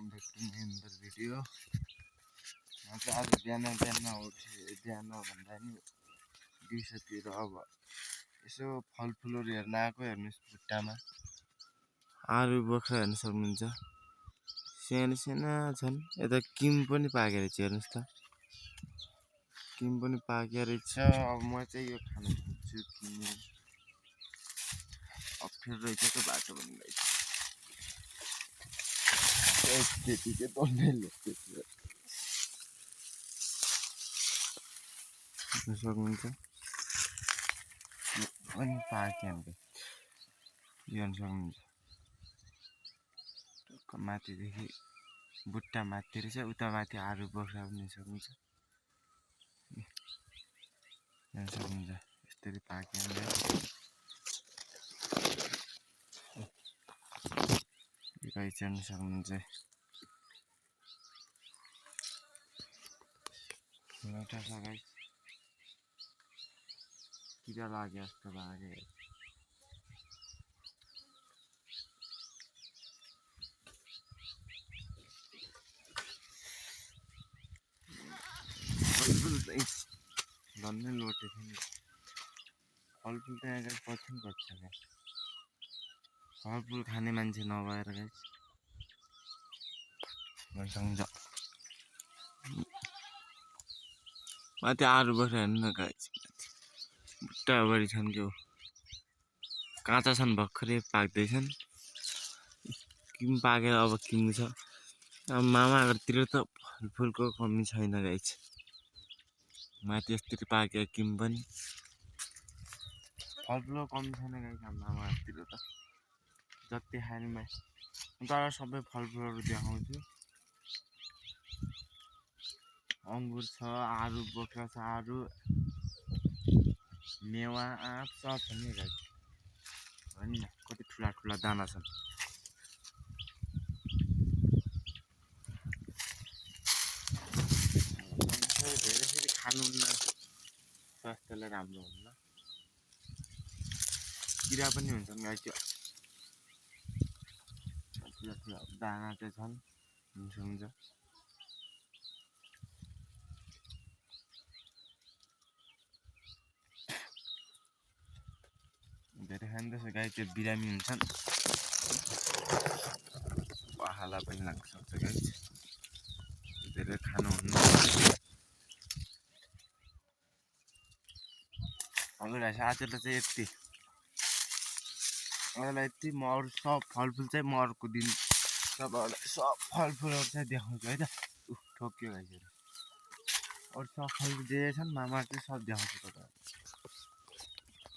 Welcome back to my another video. म चाहिँ आज बिहान भन्दा नि दिउँसोतिर अब यसो फलफुलहरू हेर्न आएको। हेर्नुहोस् भुट्टामा आलु बोक्रा हेर्न सक्नुहुन्छ। साना साना छन्। यता किम पनि पाकेको रहेछ। हेर्नुहोस् त किम पनि पाकेको रहेछ। अब म चाहिँ यो खान खोज्छु। किम अप्ठ्यारो रहेछ त्यो बाटो पनि रहेछ। त्यतिकै तन्नेले सक्नुहुन्छ। अनि पाक्यो हामीले यो हेर्न सक्नुहुन्छ। माथिदेखि बुट्टा माथि रहेछ। उता माथि आलु बोक्रा पनि सक्नुहुन्छ। हेर्न सक्नुहुन्छ यसरी पाक्यो हामीले। गाइस हेर्न सक्नुहुन्छ। एउटा छ गाइस किरा लाग्यो जस्तो लाग्यो। फलफुल चाहिँ झन्नै लोटेको नि। फलफुल त यहाँ कठिन पर्छ गाइस। फलफुल खाने मान्छे नभएर गाइस भन्छ माथि आलु बोक्रा हेर्नु न गाइस। बुट्टा बढी छन् क्या काँचा छन् भर्खरै पाक्दैछन्। किम पाकेर अब किम छ। अब मामाहरूतिर त फलफुलको कमी छैन गाइस। माथि यस्तरी पाक्यो किम पनि। फलफुलको कमी छैन गाइस हाम्रो मामाहरूतिर त जति खाने तर सबै फलफुलहरू देखाउँछु। अंगुर छ, आलु बोक्रा छ, आलु मेवा आँप सब छ नि गाइस। होइन कति ठुला ठुला दाना छन्। धेरै फेरि खानुहुन्न स्वास्थ्यलाई राम्रो हुन्न। किरा पनि हुन्छन् गाइस। ठुला ठुला दाना चाहिँ छन् हुन्छ। धेरै खाँदैछ गाई त्यो बिरामी हुन्छन्। पखाला पनि लाग्न सक्छ गाई। धेरै खानुहुन्न। हजुर आजलाई चाहिँ यति। अरूलाई यति म अरू सब फलफुल चाहिँ म अर्को दिन तपाईँहरूलाई सब फलफुलहरू चाहिँ देखाउँछु है त। ठोक्यो गाइसहरू अरू सब फलफुल जे छन् मामा चाहिँ सब देखाउँछु तपाईँलाई।